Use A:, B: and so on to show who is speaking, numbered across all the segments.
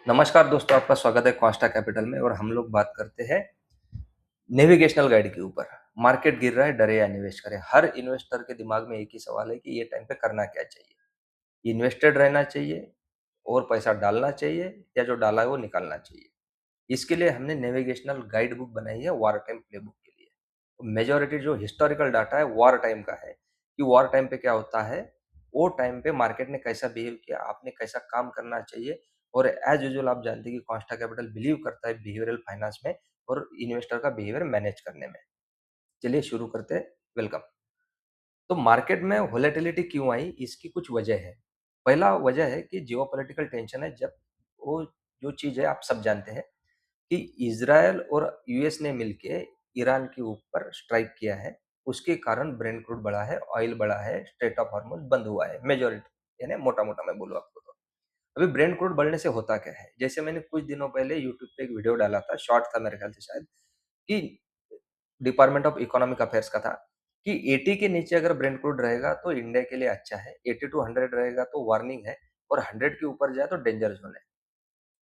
A: नमस्कार दोस्तों, आपका स्वागत है कॉन्स्टा कैपिटल में और हम लोग बात करते हैं नेविगेशनल गाइड के ऊपर। मार्केट गिर रहा है, डरे या निवेश करें? हर इन्वेस्टर के दिमाग में एक ही सवाल है कि ये टाइम पे करना क्या चाहिए? इन्वेस्टेड रहना चाहिए और पैसा डालना चाहिए या जो डाला है वो निकालना चाहिए? इसके लिए हमने नेविगेशनल गाइड बुक बनाई है वॉर टाइम प्लेबुक के लिए। मेजॉरिटी जो हिस्टोरिकल डाटा है वॉर टाइम का है कि वॉर टाइम पे क्या होता है, वो टाइम पे मार्केट ने कैसा बिहेव किया, आपने कैसा काम करना चाहिए। और एज यूजुअल आप जानते हैं कि कॉन्स्टा कैपिटल बिलीव करता है बिहेवियरल फाइनेंस में और इन्वेस्टर का बिहेवियर मैनेज करने में। चलिए शुरू करते हैं। वेलकम। तो मार्केट में वोलेटिलिटी क्यों आई, इसकी कुछ वजह है। पहला वजह है कि जियोपॉलिटिकल टेंशन है। जब वो जो चीज़ है आप सब जानते हैं कि इज़राइल और यूएस ने मिलके ईरान के ऊपर स्ट्राइक किया है। उसके कारण ब्रेंट क्रूड बढ़ा है, ऑयल बढ़ा है, स्ट्रेट ऑफ हॉर्मुज़ बंद हुआ है, मेजॉरिटी यानी मोटा-मोटा मैं बोलूँ आपको तो। अभी ब्रेंट क्रूड बढ़ने से होता क्या है? जैसे मैंने कुछ दिनों पहले यूट्यूब पे एक वीडियो डाला था, शॉर्ट था मेरे ख्याल से शायद, कि डिपार्टमेंट ऑफ इकोनॉमिक अफेयर्स का था कि 80 के नीचे अगर ब्रेंट क्रूड रहेगा तो इंडिया के लिए अच्छा है, 80 टू 100 रहेगा तो वार्निंग है और 100 के ऊपर जाए तो डेंजर ज़ोन है।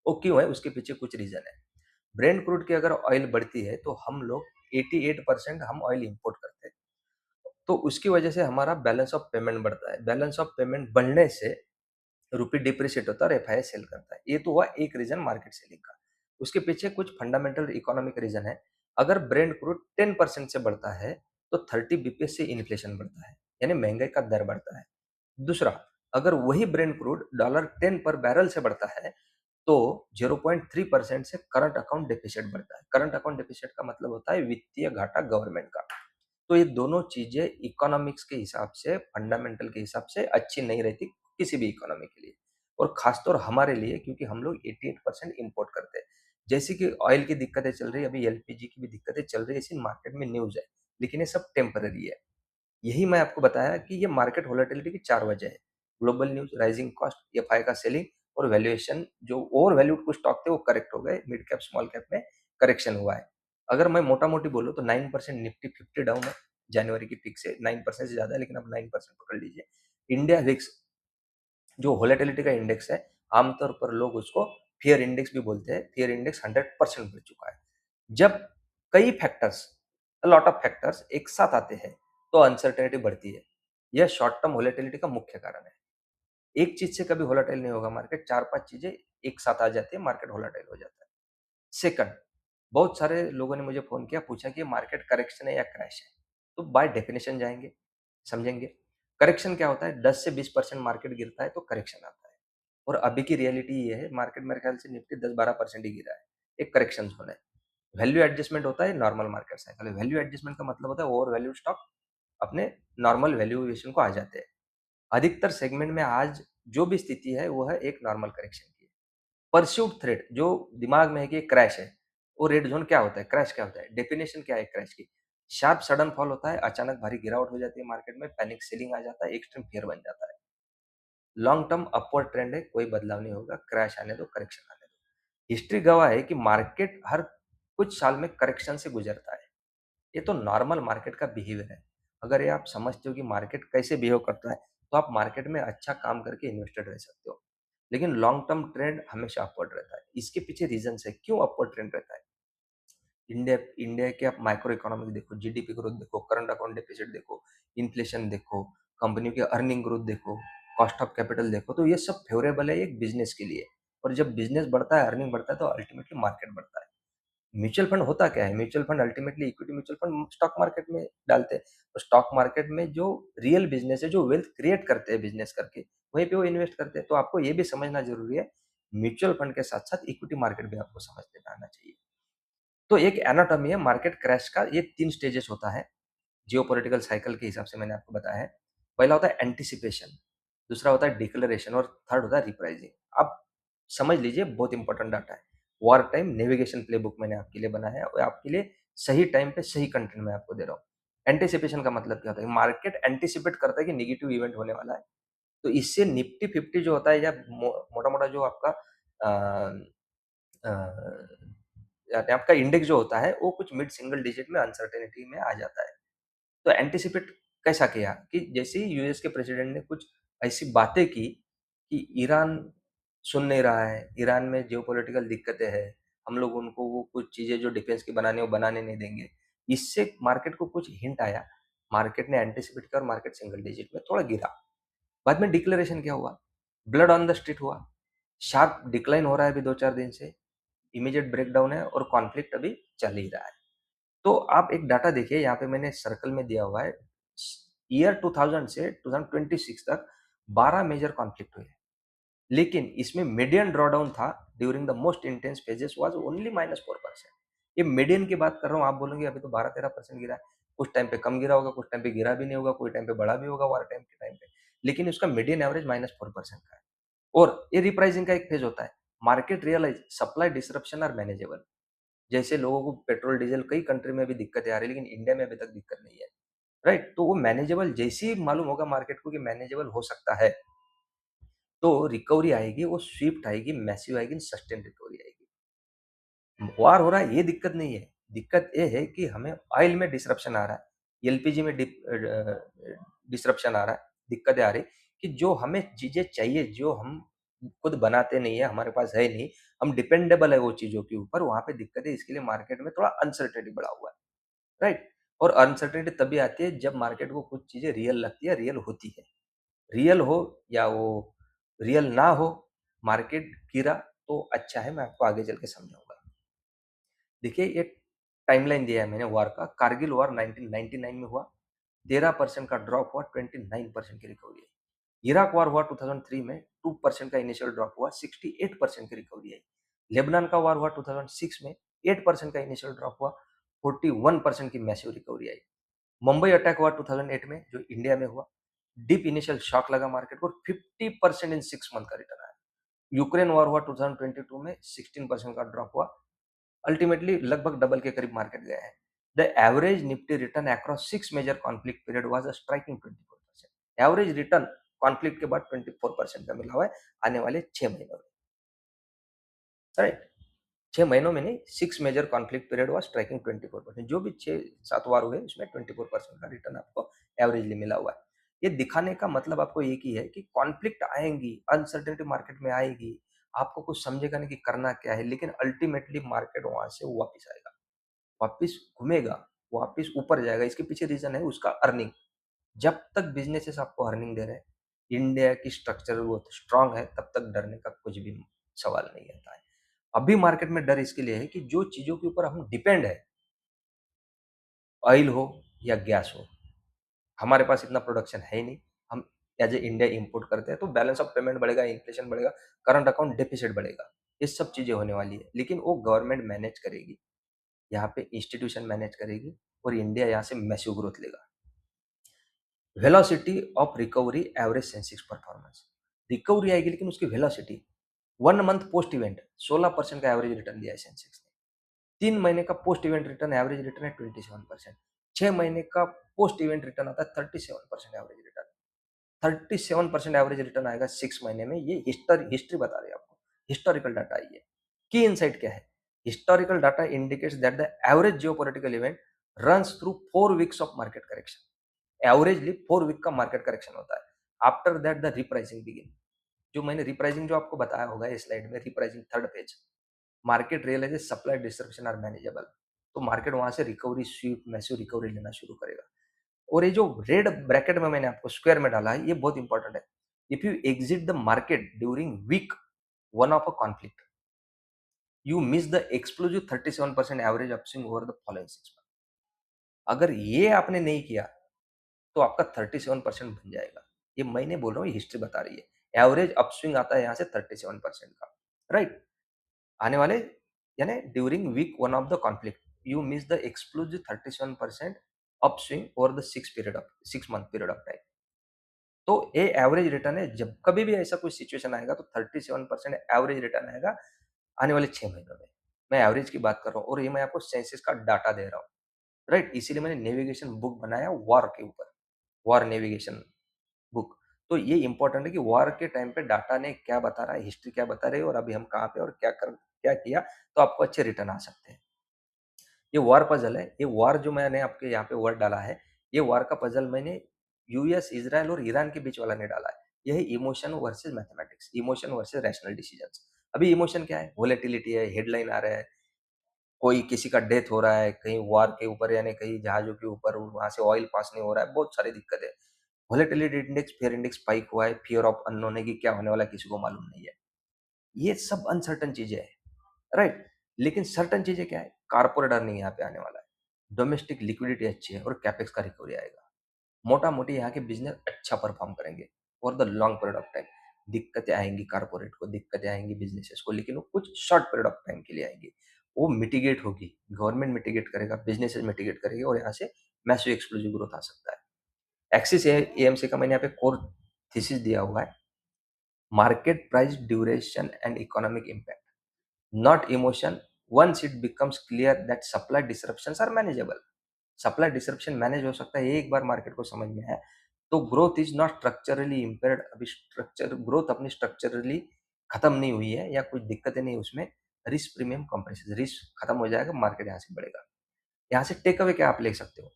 A: वो क्यों है? उसके पीछे कुछ रीज़न है। ब्रेंट क्रूड की अगर ऑयल बढ़ती है तो हम लोग 88% हम ऑयल इंपोर्ट करते हैं। तो उसकी वजह से हमारा बैलेंस ऑफ पेमेंट बढ़ता है। बैलेंस ऑफ पेमेंट बढ़ने से रूपी डिप्रिशिएट होता है और एफआईआई सेल करता है। ये तो हुआ एक रीज़न मार्केट सेलिंग का। उसके पीछे कुछ फंडामेंटल इकोनॉमिक रीज़न है। अगर ब्रेंट क्रूड 10% से बढ़ता है तो 30 बीपीएस से इन्फ्लेशन बढ़ता है, यानी महंगाई का दर बढ़ता है। दूसरा, अगर वही ब्रेंट क्रूड डॉलर 10 पर बैरल से बढ़ता है तो 0.3% से करंट अकाउंट डेफिसिट बढ़ता है। करंट अकाउंट डेफिसिट का मतलब होता है वित्तीय घाटा गवर्नमेंट का। तो ये दोनों चीजें इकोनॉमिक्स के हिसाब से, फंडामेंटल के हिसाब से अच्छी नहीं रहती किसी भी इकोनॉमी के लिए, और खासतौर हमारे लिए, क्योंकि हम लोग 88% इंपोर्ट करते हैं। जैसे कि ऑयल की दिक्कतें चल रही है, अभी एलपीजी की भी दिक्कतें चल रही है, इसी मार्केट में न्यूज है, लेकिन ये सब टेम्पररी है। यही मैं आपको बताया कि ये मार्केट वोलेटिलिटी की 4 वजह है। Global news, rising cost, FI का सेलिंग और वैल्यूएशन। जो ओवर वैल्यूड कुछ स्टॉक थे वो करेक्ट हो गए, मिड कैप, स्मॉल कैप में करेक्शन हुआ है। अगर मैं मोटा-मोटी बोलूँ तो 9% निफ्टी 50 डाउन है, जनवरी की पीक से 9% से ज़्यादा है, लेकिन अब 9% पकड़ लीजिए। इंडिया विक्स जो वोलेटिलिटी का इंडेक्स है, आमतौर पर लोग उसको फियर इंडेक्स भी बोलते हैं, फियर इंडेक्स 100% बढ़ चुका है। जब कई फैक्टर्स, लॉट ऑफ फैक्टर्स एक साथ आते हैं तो अनसर्टेनिटी बढ़ती है। यह शॉर्ट टर्म वोलेटिलिटी का मुख्य कारण है। एक चीज से कभी वोलेटाइल नहीं होगा मार्केट, 4-5 चीजें एक साथ आ जाती है, मार्केट वोलेटाइल हो जाता है। सेकंड, बहुत सारे लोगों ने मुझे फ़ोन किया, पूछा कि मार्केट करेक्शन है या क्रैश है? तो बाय डेफिनिशन जाएँगे, समझेंगे। करेक्शन क्या होता है? 10 से 20% मार्केट गिरता है तो करेक्शन आता है। और अभी की रियलिटी ये है, मार्केट मेरे ख्याल से निफ्टी 10-12% ही गिरा है। एक करेक्शन ज़ोन है। वैल्यू एडजस्टमेंट होता है normal market cycle. Value adjustment का मतलब होता है ओवर वैल्यूड स्टॉक अपने नॉर्मल वैल्यूएशन को आ जाते हैं। अधिकतर सेगमेंट में आज जो भी स्थिति है वो है एक नॉर्मल करेक्शन की। परस्यूड थ्रेट जो दिमाग में है कि क्रैश है, वो रेड ज़ोन क्या होता है, क्रैश क्या होता है, डेफिनिशन क्या है क्रैश की? शार्प सडन फॉल होता है, अचानक भारी गिरावट हो जाती है मार्केट में, पैनिक सेलिंग आ जाता है, एक्सट्रीम फियर बन जाता है। लॉन्ग टर्म अपवर्ड ट्रेंड है, कोई बदलाव नहीं होगा, क्रैश आने दो, करेक्शन आने दो। हिस्ट्री गवाह है कि मार्केट हर कुछ साल में करेक्शन से गुजरता है। ये तो नॉर्मल मार्केट का बिहेवियर है। अगर ये आप समझते हो कि मार्केट कैसे बिहेव करता है, तो आप मार्केट में अच्छा काम करके इन्वेस्टेड रह सकते हो। लेकिन लॉन्ग टर्म ट्रेंड हमेशा अपवर्ड रहता है। इसके पीछे रीज़न्स है, क्यों अपवर्ड ट्रेंड रहता है? इंडिया इंडिया के आप माइक्रो इकोनॉमिक्स देखो, जीडीपी ग्रोथ देखो, करंट अकाउंट डेफिसिट देखो, इन्फ्लेशन देखो, कंपनियों की अर्निंग ग्रोथ देखो, कॉस्ट ऑफ कैपिटल देखो, तो ये सब फेवरेबल है एक बिज़नेस के लिए। और जब बिज़नेस बढ़ता है, अर्निंग बढ़ता है, तो अल्टीमेटली मार्केट बढ़ता है। म्यूचुअल फंड होता क्या है? Mutual fund ultimately equity mutual fund stock market में डालते हैं। तो स्टॉक मार्केट में जो रियल बिज़नेस है, जो वेल्थ क्रिएट करते हैं बिज़नेस करके, वहीं पे वो इन्वेस्ट करते हैं। तो आपको ये भी समझना ज़रूरी है, म्यूचुअल फंड के साथ-साथ इक्विटी मार्केट भी आपको समझ में आना चाहिए। तो एक एनाटॉमी है मार्केट क्रैश का, ये 3 स्टेजेस होता है, जियोपॉलिटिकल साइकिल के हिसाब से मैंने आपको बताया है। पहला होता है एंटीसिपेशन, दूसरा होता है डिक्लेरेशन और थर्ड होता है रिप्राइसिंग। आप समझ लीजिए, बहुत इंपॉर्टेंट डाटा है। वॉर टाइम नेविगेशन प्लेबुक मैंने आपके लिए बनाया है और आपके लिए सही टाइम पे सही कंटेंट मैं आपको दे रहा हूँ। एंटीसिपेशन का मतलब क्या होता है? मार्केट एंटीसिपेट करता है कि नेगेटिव इवेंट होने वाला है। तो इससे निफ्टी 50 जो होता है या मोटा-मोटा जो आपका अ अ, यानी आपका इंडेक्स जो होता है वो कुछ मिड सिंगल डिजिट में अनसर्टेनिटी में आ जाता है। तो एंटीसिपेट कैसा किया कि जैसे ही यूएस के प्रेसिडेंट ने कुछ ऐसी बातें की कि ईरान सुन नहीं रहा है, ईरान में जियोपॉलिटिकल दिक्कतें हैं, हम लोग उनको वो कुछ चीज़ें जो डिफेंस की बनानी है, वो बनाने नहीं देंगे। इससे मार्केट को कुछ हिंट आया, मार्केट ने एंटीसिपेट किया और मार्केट सिंगल डिजिट में थोड़ा गिरा। बाद में डिक्लेरेशन क्या हुआ? ब्लड ऑन द स्ट्रीट हुआ, शार्प डिक्लाइन हो रहा है अभी 2-4 दिन से, इमीडिएट ब्रेकडाउन है और कॉन्फ्लिक्ट अभी चल ही रहा है। तो आप एक डाटा देखिए, यहाँ पे मैंने सर्कल में दिया हुआ है, ईयर 2000 से 2026 तक 12 मेजर कॉन्फ्लिक्ट हुए। लेकिन इसमें मीडियन ड्रॉडाउन था during the most intense phases was only -4%। ये मीडियन की बात कर रहा हूँ, आप बोलेंगे अभी तो 12-13% गिरा है। कुछ टाइम पे कम गिरा होगा, कुछ टाइम पे गिरा भी नहीं होगा, कोई टाइम पे बढ़ा भी होगा वार टाइम के टाइम पे। लेकिन उसका मीडियन एवरेज -4% का है। और ये रिप्राइसिंग का एक फेज होता है। Market realise supply disruption are manageable. जैसे लोगों को पेट्रोल डीजल कई कंट्री में भी दिक्कतें आ रही है, लेकिन इंडिया में अभी तक दिक्कत नहीं है। राइट? तो वो मैनेजेबल जैसे ही मालूम होगा मार्केट को कि मैनेजेबल हो सकता है, तो रिकवरी आएगी, वो स्विफ्ट आएगी, मैसिव आएगी, सस्टेन रिकवरी आएगी। वार हो रहा है ये दिक्कत नहीं है, दिक्कत ये है कि हमें ऑयल में डिसरप्शन आ रहा है, एलपीजी में डिसरप्शन आ रहा है, दिक्कतें आ रही कि जो हमें चीज़ें चाहिए, जो हम खुद बनाते नहीं है, हमारे पास है नहीं, हम डिपेंडेबल है वो चीज़ों के ऊपर, वहाँ पे दिक्कत है, इसके लिए मार्केट में थोड़ा अनसर्टेनिटी बढ़ा हुआ है, राइट? और अनसर्टेनिटी तभी आती है जब मार्केट को कुछ चीज़ें रियल लगती है, रियल होती है। रियल हो या वो रियल ना हो, मार्केट गिरा तो अच्छा है, मैं आपको आगे चल के समझाऊँगा। देखिए, एक टाइमलाइन दिया है मैंने वार का, कारगिल वार 1999 में हुआ, 13% का ड्रॉप हुआ, 29% की रिकवरी आई। इराक वार हुआ 2003 में, 2% का इनिशियल ड्रॉप हुआ, 68% की रिकवरी आई। लेबनान का वार हुआ 2006 में, 8% का इनिशियल ड्रॉप हुआ, 41% की मैसिव रिकवरी आई। मुंबई अटैक हुआ 2008 में, जो इंडिया में हुआ, डीप इनिशियल शॉक लगा मार्केट को, 50% इन 6 मंथ का रिटर्न आया। यूक्रेन वॉर हुआ 2022 में, 16% का ड्रॉप हुआ, अल्टीमेटली लगभग डबल के करीब मार्केट गया है। The average Nifty return across 6 major conflict period was a striking 24%। Average return conflict के बाद 24% का मिला हुआ है आने वाले 6 महीनों में, राइट? 6 महीनों में नहीं, 6 major conflict period was striking 24%। जो भी 6-7 वार हुए उसमें 24% का रिटर्न आपको एवरेजली मिला हुआ है। ये दिखाने का मतलब आपको एक ही है कि कॉन्फ्लिक्ट आएँगी, अनसर्टेनिटी मार्केट में आएगी, आपको कुछ समझेगा नहीं कि करना क्या है, लेकिन अल्टीमेटली मार्केट वहाँ से वापिस आएगा, वापिस घूमेगा, वापिस ऊपर जाएगा। इसके पीछे रीज़न है उसका अर्निंग। जब तक बिज़नेसेस आपको अर्निंग दे रहे हैं, इंडिया की स्ट्रक्चरल ग्रोथ स्ट्रॉन्ग है, तब तक डरने का कुछ भी सवाल नहीं आता है। अभी मार्केट में डर इसके लिए है कि जो चीज़ों के ऊपर हम डिपेंड है, ऑयल हो या गैस हो, हमारे पास इतना प्रोडक्शन है ही नहीं। हम एज़ ए इंडिया इम्पोर्ट करते हैं, तो बैलेंस ऑफ पेमेंट बढ़ेगा, इन्फ्लेशन बढ़ेगा, करंट अकाउंट डेफिसिट बढ़ेगा। ये सब चीज़ें होने वाली है, लेकिन वो गवर्नमेंट मैनेज करेगी, यहाँ पे इंस्टीट्यूशन मैनेज करेगी और इंडिया यहाँ से मैसिव ग्रोथ लेगा। Velocity of recovery average Sensex performance, recovery आएगी लेकिन उसकी वेलोसिटी, 1 मंथ पोस्ट इवेंट 16% का एवरेज रिटर्न दिया है सेंसेक्स ने। 3 महीने का post event return average return है 27%। 6 महीने का पोस्ट इवेंट रिटर्न आता है 37% एवरेज रिटर्न। 37% एवरेज रिटर्न आएगा 6 महीने में, ये हिस्ट्री बता रही है आपको। हिस्टोरिकल डाटा है ये। की इनसाइट क्या है? Historical data indicates that the average geopolitical event runs through 4 weeks of market correction. Averagely 4 week का मार्केट करेक्शन होता है। After that the repricing begin. जो मैंने रिप्राइसिंग जो आपको बताया होगा इस स्लाइड में, repricing third page, market realises supply disruption are manageable, तो मार्केट वहां से रिकवरी स्वीप मैसिव रिकवरी लेना शुरू करेगा। और ये जो रेड ब्रैकेट में मैंने आपको स्क्वायर में डाला है, ये बहुत इंपॉर्टेंट है। If you exit the market during week one of a conflict, you miss the exclusive 37% average upswing over the following 6 month. अगर ये आपने नहीं किया तो आपका 37% बन जाएगा। ये मैं नहीं बोल रहा हूँ, ये हिस्ट्री बता रही है। एवरेज अपस्विंग आता है यहाँ से 37% का, राइट? आने वाले यानी during week one of the conflict, you miss the exclusive 37% upswing over the 6 month period of time. तो ये एवरेज रिटर्न है, जब कभी भी ऐसा कोई सिचुएशन आएगा तो 37% एवरेज रिटर्न आएगा आने वाले 6 महीनों में। मैं एवरेज की बात कर रहा हूँ और ये मैं आपको सेंसेस का डाटा दे रहा हूँ, राइट? इसीलिए मैंने नेविगेशन बुक बनाया वॉर के ऊपर, वॉर नेविगेशन बुक। तो ये इंपॉर्टेंट है कि वॉर के टाइम पे डाटा ने क्या बता रहा है, हिस्ट्री क्या बता रही है और अभी हम कहाँ पे और क्या किया, तो आपको अच्छे रिटर्न आ सकते हैं। ये वॉर पजल है, ये वॉर जो मैंने आपके यहाँ पे वर्ड डाला है, ये वॉर का पजल मैंने यूएस, इज़राइल और ईरान के बीच वाला नहीं डाला है। यही emotion versus mathematics, emotion versus rational decisions. अभी इमोशन क्या है? वोलेटिलिटी है, हेडलाइन आ रहा है, कोई किसी का डेथ हो रहा है, कहीं वॉर के ऊपर यानी कहीं जहाज़ों के ऊपर वहाँ से ऑयल पास नहीं हो रहा है, बहुत सारी दिक्कत है। Volatility index, fear index spike हुआ है, फियर ऑफ अननोन है कि क्या होने वाला है किसी को मालूम नहीं है। ये सब अनसर्टेन चीज़ें हैं, राइट? लेकिन सर्टेन चीज़ें क्या है? कॉर्पोरेट अर्निंग यहाँ पे आने वाला है। डोमेस्टिक लिक्विडिटी अच्छी है और कैपेक्स का रिकवरी आएगा। मोटा-मोटी यहाँ के बिज़नेस अच्छा परफ़ॉर्म करेंगे for the long period of time. दिक्कतें आएँगी कॉर्पोरेट को, दिक्कतें आएँगी बिज़नेसेस को, लेकिन वो कुछ शॉर्ट पीरियड ऑफ टाइम के लिए आएँगी। वो मिटिगेट होगी, गवर्नमेंट मिटिगेट करेगा, बिज़नेसेस मिटिगेट करेंगे और यहाँ से मैसिव एक्सप्लोसिव ग्रोथ आ सकता है। एक्सिस एएमसी का मैंने यहाँ पे कोर थीसिस दिया हुआ है, market price duration and economic impact, not emotion. Once it becomes clear that supply disruptions are manageable. Supply disruption manage हो सकता है, एक बार मार्केट को समझ में आया तो growth is not structurally impaired. अभी स्ट्रक्चर ग्रोथ अपनी स्ट्रक्चरली खत्म नहीं हुई है या कुछ दिक्कतें नहीं, उसमें रिस्क प्रीमियम कंप्रेसेस, रिस्क खत्म हो जाएगा, मार्केट यहाँ से बढ़ेगा। यहाँ से टेक अवे क्या आप ले सकते हो?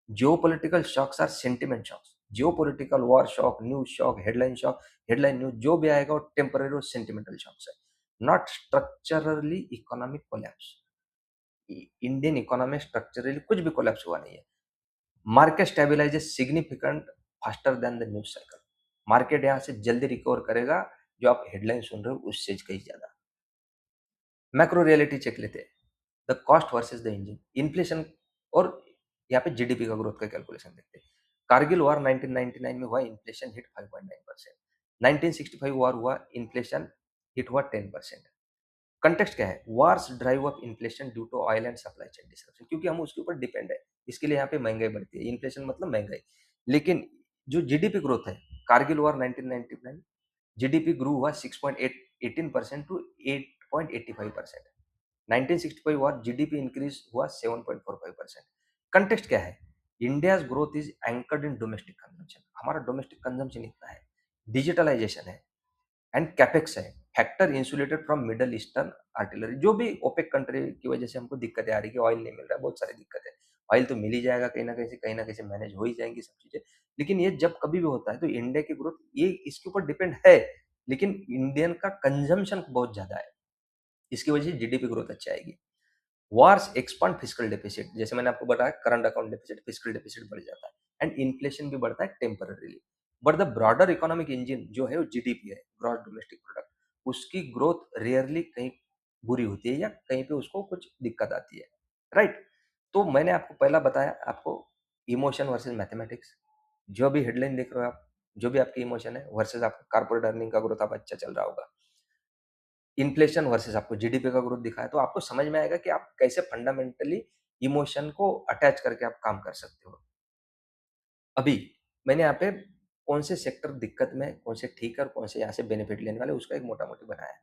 A: Geopolitical shocks are sentiment shocks. Geopolitical war shock, news shock, headline news जो भी आएगा वो टेम्पररी और सेंटिमेंटल शॉक्स है, not structurally economic collapse. Indian economy structurally कुछ भी कोलैप्स हुआ नहीं है। Market stabilises significant faster than the news cycle. Market यहाँ से जल्दी रिकवर करेगा, जो आप हेडलाइन सुन रहे हो उससे कहीं ज्यादा। मैक्रो रियलिटी चेक लेते हैं, the cost versus the engine, inflation और यहाँ पे जीडीपी का ग्रोथ का कैलकुलेशन देखते हैं। कारगिल वॉर 1999 में हुआ, इन्फ्लेशन हिट 5.9%। 1965 वॉर हुआ, इन्फ्लेशन हिट हुआ 10%। कंटेक्स्ट क्या है? Wars drive up inflation due to oil and supply chain disruption, क्योंकि हम उसके ऊपर डिपेंड है, इसके लिए यहाँ पे महंगाई बढ़ती है। इन्फ्लेशन मतलब महंगाई। लेकिन जो जीडीपी ग्रोथ है, कारगिल वॉर 1999 जीडीपी ग्रू हुआ 6.18% टू 8.85%। 1965 वॉर जीडीपी इंक्रीज हुआ 7.45%। कंटेक्स्ट क्या है? India's growth is anchored in domestic consumption, हमारा डोमेस्टिक कंजम्पशन इतना है, डिजिटलाइजेशन है एंड कैपेक्स है, factor insulated from middle eastern artillery. जो भी ओपेक कंट्री की वजह से हमको दिक्कतें आ रही है, ऑयल नहीं मिल रहा है, बहुत सारी दिक्कत है। ऑयल तो मिल ही जाएगा कहीं ना कहीं से, कहीं ना कहीं से मैनेज हो ही जाएंगी सब चीजें। लेकिन ये जब कभी भी होता है तो इंडिया की ग्रोथ ये इसके ऊपर डिपेंड है, लेकिन इंडियन का कंजम्पशन बहुत ज्यादा है, इसकी वजह से जीडीपी ग्रोथ अच्छी आएगी। वार्स एक्सपांड फिस्कल डेफिसिट, जैसे मैंने आपको बताया current account deficit, fiscal deficit बढ़ जाता है एंड इन्फ्लेशन भी बढ़ता है temporarily. But the broader economic engine जो है वो जीडीपी है, ग्रॉस डोमेस्टिक प्रोडक्ट, उसकी ग्रोथ रेयरली कहीं बुरी होती है या कहीं पे उसको कुछ दिक्कत आती है, राइट? तो मैंने आपको पहला बताया आपको इमोशन वर्सेस मैथमेटिक्स। जो भी हेडलाइन देख रहे हो आप, जो भी आपकी इमोशन है वर्सेस आपका कॉर्पोरेट अर्निंग का ग्रोथ आप अच्छा चल रहा होगा, इन्फ्लेशन वर्सेस आपको जीडीपी का ग्रोथ दिखाया, तो आपको समझ में आएगा कि आप कैसे फंडामेंटली इमोशन को अटैच करके आप काम कर सकते हो। अभी मैंने यहाँ पे कौन से सेक्टर दिक्कत में, कौन से ठीक है और कौन से यहाँ से बेनिफिट लेने वाले, उसका एक मोटा-मोटी बनाया है।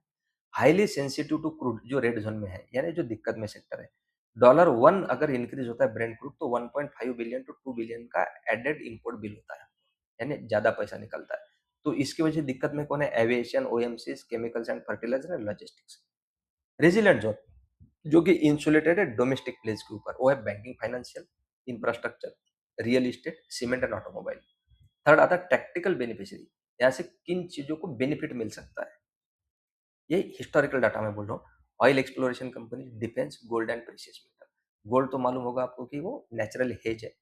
A: हाइली सेंसिटिव टू क्रूड जो रेड ज़ोन में है, यानी जो दिक्कत में सेक्टर है। डॉलर 1 अगर इंक्रीज़ होता है ब्रेंट क्रूड तो 1.5 बिलियन टू 2 बिलियन का एडेड इम्पोर्ट बिल होता है, यानी ज़्यादा पैसा निकलता है। तो इसकी वजह से दिक्कत में कौन है? Aviation, OMCs, chemicals and fertiliser and logistics. Resilient zone जो कि इंसुलेटेड है डोमेस्टिक प्लेस के ऊपर, वो है banking, financial, infrastructure, real estate, cement and automobile. Third आता है टैक्टिकल बेनिफिशियरी, यहाँ से किन चीज़ों को बेनिफिट मिल सकता है। ये हिस्टोरिकल डाटा मैं बोल रहा हूँ। Oil exploration company, defence, gold and precious metal. Gold तो मालूम होगा आपको कि वो नेचुरल हेज है,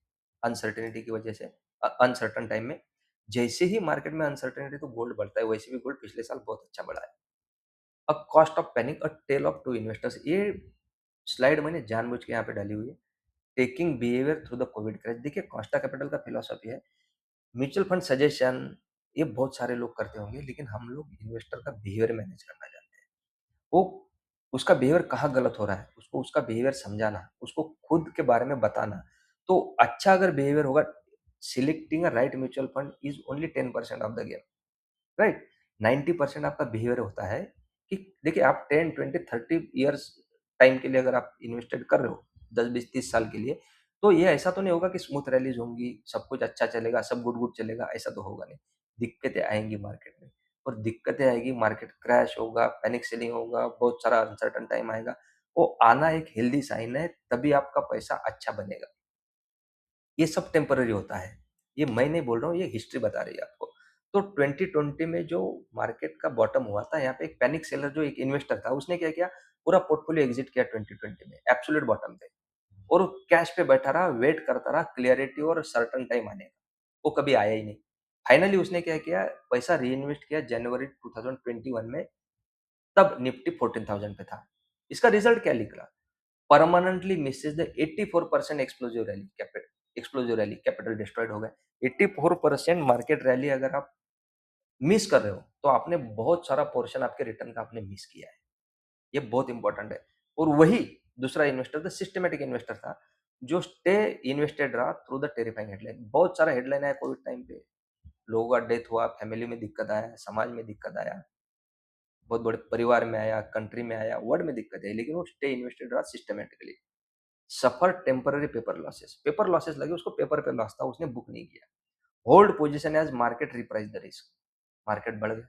A: अनसर्टेनिटी की वजह से, अनसर्टन टाइम में जैसे ही मार्केट में अनसर्टेनिटी तो गोल्ड बढ़ता है, वैसे भी गोल्ड पिछले साल बहुत अच्छा बढ़ा है। अब cost of panic, a tale of two investors, ये स्लाइड मैंने जानबूझ के यहाँ पे डाली हुई है। Taking behaviour through the COVID crisis. देखिए कॉस्टा कैपिटल का फिलॉसफी है, म्यूचुअल फंड सजेशन ये बहुत सारे लोग करते होंगे, लेकिन हम लोग इन्वेस्टर का बिहेवियर मैनेज करना जानते हैं। वो उसका बिहेवियर कहाँ गलत हो रहा है, उसको उसका बिहेवियर समझाना, उसको खुद के बारे में बताना। तो अच्छा अगर बिहेवियर होगा, selecting a right mutual fund is only 10% of the game, right? 90% आपका बिहेवियर होता है कि देखिए आप 10, 20, 30 इयर्स टाइम के लिए अगर आप इन्वेस्टेड कर रहे हो, 10, 20, 30 साल के लिए, तो ये ऐसा तो नहीं होगा कि स्मूथ रैलीज होंगी, सब कुछ अच्छा चलेगा, सब गुड गुड चलेगा, ऐसा तो होगा नहीं। दिक्कतें आएँगी मार्केट में और दिक्कतें आएगी, मार्केट क्रैश होगा, पैनिक सेलिंग होगा, बहुत सारा अनसर्टेन टाइम आएगा। वो आना एक हेल्दी साइन है, तभी आपका पैसा अच्छा बनेगा। ये सब टेम्परेरी होता है। ये मैं नहीं बोल रहा हूँ, ये हिस्ट्री बता रही है आपको। तो 2020 में जो मार्केट का बॉटम हुआ था, यहाँ पे एक पैनिक सेलर जो एक इन्वेस्टर था, उसने क्या किया, पूरा पोर्टफोलियो एग्ज़िट किया 2020 में, एब्सोल्यूट बॉटम पे, और वो कैश पे बैठा रहा, वेट करता रहा क्लैरिटी और सर्टेन टाइम आने का। वो कभी आया ही नहीं। फाइनली उसने क्या किया, पैसा रीइन्वेस्ट किया जनवरी 2021 में, तब निफ्टी 14,000 पे था। इसका रिज़ल्ट क्या निकला? Permanently Mrs the 84% explosive rally, capital destroyed हो गए। 84% मार्केट रैली अगर आप मिस कर रहे हो, तो आपने बहुत सारा पोर्शन आपके रिटर्न का आपने मिस किया है। ये बहुत इंपॉर्टेंट है। और वही दूसरा इन्वेस्टर था, सिस्टमैटिक इन्वेस्टर था, जो स्टे इन्वेस्टेड रहा थ्रू द टेरिफाइंग हेडलाइन। बहुत सारा हेडलाइन आया कोविड टाइम पे, लोगों का डेथ हुआ, फैमिली में दिक्कत आया, समाज में दिक्कत आया, बहुत बड़े परिवार में आया, कंट्री में आया, वर्ल्ड में दिक्कत आई, लेकिन वो स्टे इन्वेस्टेड रहा सिस्टमैटिकली। सफर टेम्पररी पेपर लॉसेस लगे उसको, पेपर पे लॉस था, उसने बुक नहीं किया। Hold position as market reprice the risk, market बढ़ गया।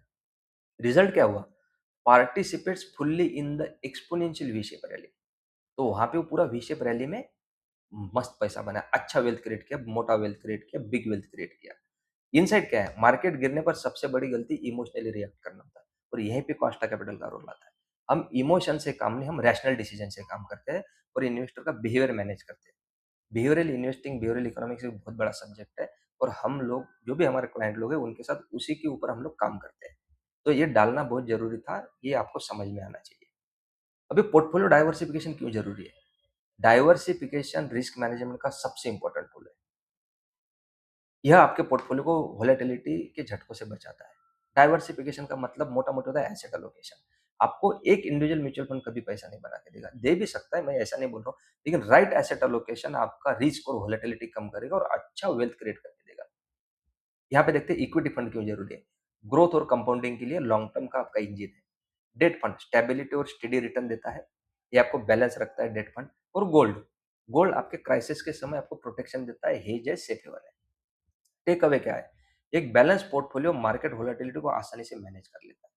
A: रिजल्ट क्या हुआ? Participates fully in the exponential V shape rally. तो वहां पे वो पूरा वी शेप रैली में मस्त पैसा बनाया, अच्छा वेल्थ क्रिएट किया, मोटा वेल्थ क्रिएट किया, बिग वेल्थ क्रिएट किया। इनसाइट क्या है? मार्केट गिरने पर सबसे बड़ी गलती इमोशनली रिएक्ट करना होता है, और यहीं पे कॉस्ट ऑफ कैपिटल का रोल आता है। हम इमोशन से काम नहीं, हम रैशनल डिसीजन से काम करते हैं, और इन्वेस्टर का बिहेवियर मैनेज करते हैं। बिहेवियरल इन्वेस्टिंग, बिहेवियरल इकोनॉमिक्स एक बहुत बड़ा सब्जेक्ट है, और हम लोग जो भी हमारे क्लाइंट लोग हैं उनके साथ उसी के ऊपर हम लोग काम करते हैं। तो ये डालना बहुत ज़रूरी था, ये आपको समझ में आना चाहिए। अभी पोर्टफोलियो डाइवर्सिफिकेशन क्यों ज़रूरी है? डाइवर्सिफिकेशन रिस्क मैनेजमेंट का सबसे इंपॉर्टेंट टूल है। यह आपके पोर्टफोलियो को वोलेटिलिटी के झटकों से बचाता है। डाइवर्सिफिकेशन का मतलब मोटा-मोटा होता है एसेट एलोकेशन। आपको एक इंडिविजुअल म्यूचुअल फंड कभी पैसा नहीं बना के देगा। दे भी सकता है, मैं ऐसा नहीं बोल रहा हूँ, लेकिन राइट एसेट एलोकेशन आपका रिस्क और वोलेटिलिटी कम करेगा और अच्छा वेल्थ क्रिएट करके देगा। यहाँ पे देखते हैं इक्विटी फंड क्यों ज़रूरी है। ग्रोथ और कंपाउंडिंग के लिए लॉन्ग टर्म का आपका इंजन है। डेट फंड स्टेबिलिटी और स्टेडी रिटर्न देता है। ये आपको बैलेंस रखता है डेट फंड। और गोल्ड, गोल्ड आपके क्राइसिस के समय आपको प्रोटेक्शन देता है, हेज है, सेफ हेवन है। टेक अवे क्या है? एक बैलेंस पोर्टफोलियो मार्केट वोलेटिलिटी को आसानी से मैनेज कर लेता है।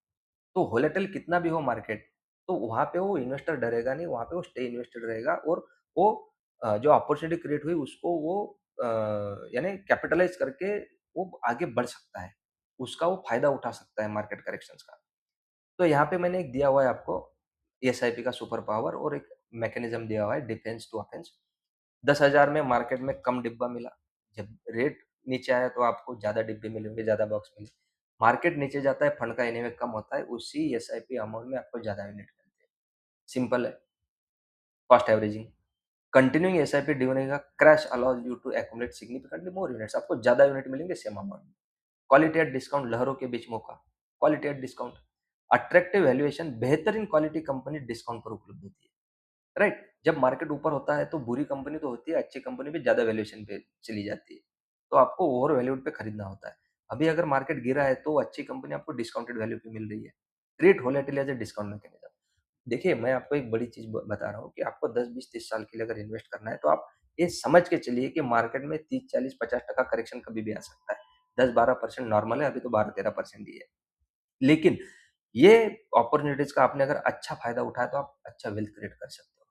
A: तो वोलेटाइल कितना भी हो मार्केट, तो वहाँ पे वो इन्वेस्टर डरेगा नहीं, वहाँ पे वो स्टे इन्वेस्टेड रहेगा, और वो जो अपॉर्चुनिटी क्रिएट हुई उसको वो अ, यानी कैपिटलाइज़ करके वो आगे बढ़ सकता है। उसका वो फ़ायदा उठा सकता है मार्केट करेक्शंस का। तो यहाँ पे मैंने एक दिया हुआ है आपको एसआईपी का सुपर पावर, और एक मैकेनिज़्म दिया हुआ है डिफेंस टू ऑफेंस। 10,000 में मार्केट में कम डिब्बा मिला। जब रेट नीचे आया तो आपको ज़्यादा डिब्बे मिलेंगे, ज़्यादा बॉक्स मिले। मार्केट नीचे जाता है, फंड का एनीवे कम होता है, उसी एसआईपी अमाउंट में आपको ज़्यादा यूनिट मिलते हैं। सिंपल है, cost averaging. Continuing SIP during a crash allows you to accumulate significantly more units. आपको ज़्यादा यूनिट मिलेंगे सेम अमाउंट में। क्वालिटी एट डिस्काउंट, लहरों के बीच मौका। Quality at discount, attractive valuation, बेहतरीन क्वालिटी कंपनी डिस्काउंट पर उपलब्ध होती है। राइट? जब मार्केट ऊपर होता है तो बुरी कंपनी तो होती है, अच्छी कंपनी भी ज़्यादा वैल्यूएशन पे चली जाती है। तो आपको ओवर वैल्यूड पे खरीदना होता है। अभी अगर मार्केट गिरा है तो अच्छी कंपनी आपको डिस्काउंटेड वैल्यू पे मिल रही है। Treat volatility as a discount mechanism. देखिए, मैं आपको एक बड़ी चीज़ ब बता रहा हूँ कि आपको 10, 20, 30 साल के लिए अगर इन्वेस्ट करना है, तो आप ये समझ के चलिए कि मार्केट में 30, 40, 50% करेक्शन कभी भी आ सकता है। 10-12% नॉर्मल है, अभी तो 12-13% ही है। लेकिन ये अपॉर्च्युनिटीज़ का आपने अगर अच्छा फ़ायदा उठाया तो आप अच्छा वेल्थ क्रिएट कर सकते हो।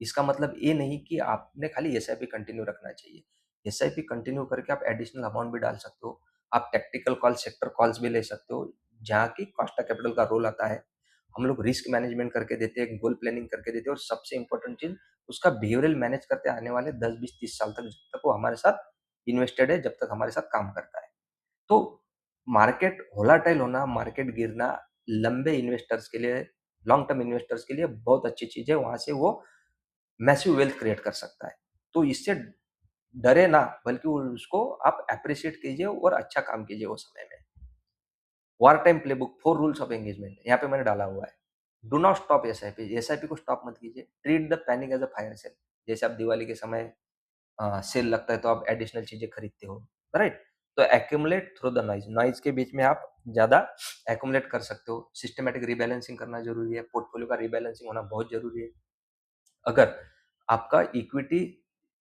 A: इसका मतलब ये नहीं कि आपने खाली एसआईपी कंटिन्यू रखना चाहिए। एसआईपी कंटिन्यू करके आप एडिशनल अमाउंट भी डाल सकते हो। आप टैक्टिकल कॉल, सेक्टर कॉल्स भी ले सकते हो, जहाँ की कॉस्ट ऑफ कैपिटल का रोल आता है। हम लोग रिस्क मैनेजमेंट करके देते हैं, गोल प्लानिंग करके देते हैं, और सबसे इम्पोर्टेंट चीज़ उसका बिहेवियरल मैनेज करते आने वाले 10, 20, 30 साल तक, जब तक वो हमारे साथ इन्वेस्टेड है, जब तक हमारे साथ काम करता है। तो मार्केट वोलेटाइल होना, मार्केट गिरना लंबे इन्वेस्टर्स के लिए, लॉन्ग टर्म इन्वेस्टर्स के लिए बहुत अच्छी चीज़ है, वहाँ से वो मैसिव वेल्थ क्रिएट कर सकता है। तो इससे डरे ना, बल्कि उसको आप एप्रिशिएट कीजिए और अच्छा काम कीजिए वो समय में। War time playbook, 4 rules of engagement यहाँ पे मैंने डाला हुआ है। Do not stop SIP, SIP को स्टॉप मत कीजिए। Treat the panic as a fire cell. जैसे आप दिवाली के समय सेल लगता है तो आप एडिशनल चीज़ें खरीदते हो, राइट? तो accumulate through the noise, noise के बीच में आप ज़्यादा एक्यूमुलेट कर सकते हो। सिस्टमैटिक रीबैलेंसिंग करना ज़रूरी है, पोर्टफोलियो का रीबैलेंसिंग होना बहुत ज़रूरी है। अगर आपका इक्विटी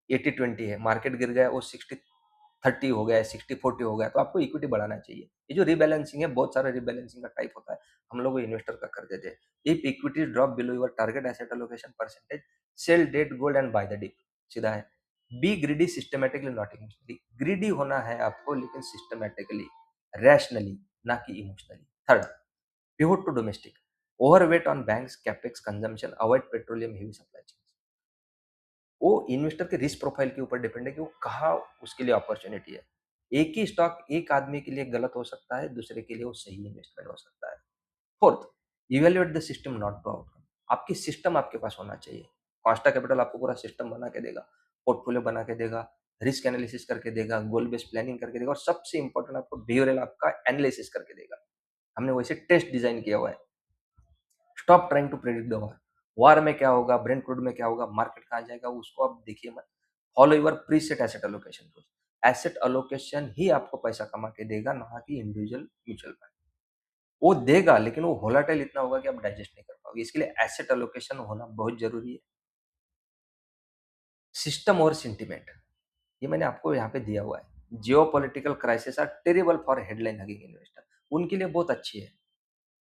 A: 80-20 है, मार्केट गिर गया और 60-30 हो गया है, 60-40 हो गया है, तो आपको इक्विटी बढ़ाना चाहिए। ये जो रीबैलेंसिंग है, बहुत सारा रीबैलेंसिंग का टाइप होता है, हम लोग इन्वेस्टर का कर देते हैं। If equity drop below your target asset allocation percentage, sell debt, gold and buy the dip. सीधा है। Be greedy systematically not emotionally. Greedy होना है आपको, लेकिन सिस्टमैटिकली। रैशनली, ना कि emotionally. Third, pivot to domestic, overweight on banks, capex, consumption, avoid petroleum heavy supply chain. वो investor के रिस्क प्रोफाइल के ऊपर डिपेंड है कि वो कहाँ उसके लिए अपॉर्चुनिटी है। एक ही स्टॉक एक आदमी के लिए गलत हो सकता है, दूसरे के लिए वो सही इन्वेस्टमेंट हो सकता है। Fourth, evaluate the system not the outcome. आपकी सिस्टम आपके पास होना चाहिए। कॉस्टा कैपिटल आपको पूरा सिस्टम बना के देगा, पोर्टफोलियो बना के देगा, रिस्क एनालिसिस करके देगा, गोल बेस्ड प्लानिंग करके देगा और सबसे इंपॉर्टेंट आपको बिहेवियरल आपका एनालिसिस करके देगा। हमने वैसे टेस्ट डिजाइन किया हुआ है। Stop trying to predict the war. War में क्या होगा, ब्रेंट क्रूड में क्या होगा, मार्केट कहाँ जाएगा, उसको आप देखिए मत। Follow your preset asset allocation rules. Asset allocation ही आपको पैसा कमा के देगा, ना कि इंडिविजुअल म्यूचुअल फंड। वो देगा लेकिन वो वोलेटाइल इतना होगा कि आप डाइजेस्ट नहीं कर पाओगे। इसके लिए एसेट एलोकेशन होना बहुत जरूरी है। सिस्टम और सेंटिमेंट, ये मैंने आपको यहाँ पे दिया हुआ है। Geopolitical crisis are terrible for headline hugging investor. उनके लिए बहुत अच्छी है,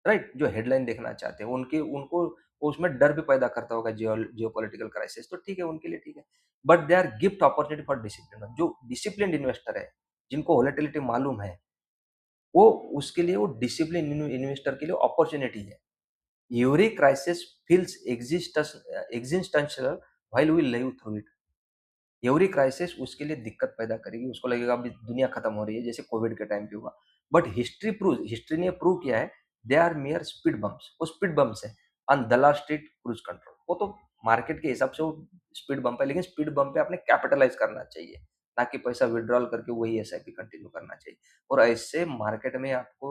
A: राइट? जो हेडलाइन देखना चाहते हैं, उनके उनको उसमें डर भी पैदा करता होगा जियोपॉलिटिकल क्राइसिस, तो ठीक है, उनके लिए ठीक है। But they are gift opportunity for discipline. जो डिसिप्लिन इन्वेस्टर है, जिनको वोलेटिलिटी मालूम है, वो उसके लिए वो डिसिप्लिन इन्वेस्टर के लिए अपॉर्चुनिटी है। Every crisis feels existential while we live through it. Every crisis उसके लिए दिक्कत पैदा करेगी, उसको लगेगा अभी दुनिया खत्म हो रही है, जैसे कोविड के टाइम पे हुआ। बट हिस्ट्री ने प्रूव किया है, they are mere speed bumps. वो स्पीड बम्प्स है on Dalal street cruise control. वो तो मार्केट के हिसाब से वो स्पीड बम्प है, लेकिन स्पीड बम्प पे आपने कैपिटलाइज करना चाहिए, ना कि पैसा विड्रॉल करके वही एसआईपी कंटिन्यू करना चाहिए। और ऐसे मार्केट में आपको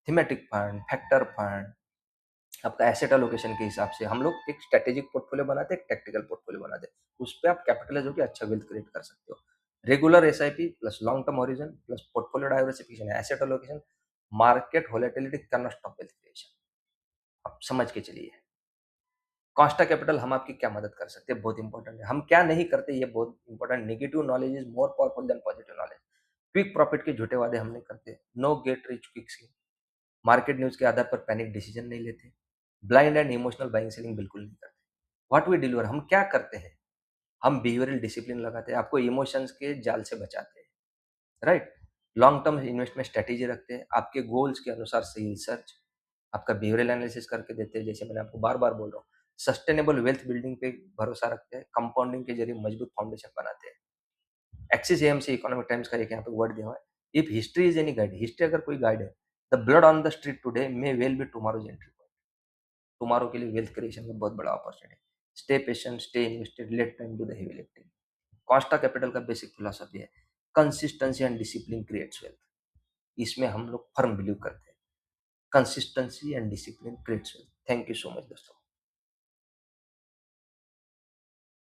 A: थीमेटिक फंड, फैक्टर फंड, आपका एसेट एलोकेशन के हिसाब से हम लोग एक स्ट्रेटेजिक पोर्टफोलियो बनाते हैं, एक टैक्टिकल पोर्टफोलियो बनाते हैं। उस पे आप कैपिटलाइज होकर अच्छा वेल्थ क्रिएट कर सकते हो। Regular SIP plus long term horizon plus portfolio diversification, asset allocation, market volatility can not stop wealth creation. आप समझ के चलिए। कॉस्टा कैपिटल हम आपकी क्या मदद कर सकते हैं, बहुत इंपॉर्टेंट है। हम क्या नहीं करते, ये बहुत important. Negative knowledge is more powerful than positive knowledge. Quick profit के झूठे वादे हम नहीं करते। Know get rich quick scheme. Market news के आधार पर पैनिक डिसीजन नहीं लेते। Blind and emotional buying selling बिल्कुल नहीं करते। व्हाट वी डिलीवर, हम क्या करते हैं? हम बिहेवियरल डिसिप्लिन लगाते हैं, आपको इमोशंस के जाल से बचाते हैं, right? Long term investment strategy रखते हैं, आपके गोल्स के अनुसार सही रिसर्च, आपका बिहेवियरल एनालिसिस करके देते हैं, जैसे मैंने आपको बार बार बोल रहा हूँ। सस्टेनेबल वेल्थ बिल्डिंग पे भरोसा रखते हैं, कंपाउंडिंग के जरिए मजबूत फाउंडेशन बनाते हैं। एक्सिस एएमसी इकोनॉमिक टाइम्स का एक यहाँ पे वर्ड दिया हुआ है, if history is any guide, history अगर कोई गाइड है, the blood on the street today may well be tomorrow's entry point. Tomorrow के लिए वेल्थ क्रिएशन का बहुत बड़ा opportunity. Stay patient, stay invested, let time do the heavy lifting. Costa Capital का basic philosophy है, consistency and discipline creates wealth. इसमें हम लोग फर्म बिलीव करते हैं। Consistency and discipline creates wealth. Thank you so much दोस्तों।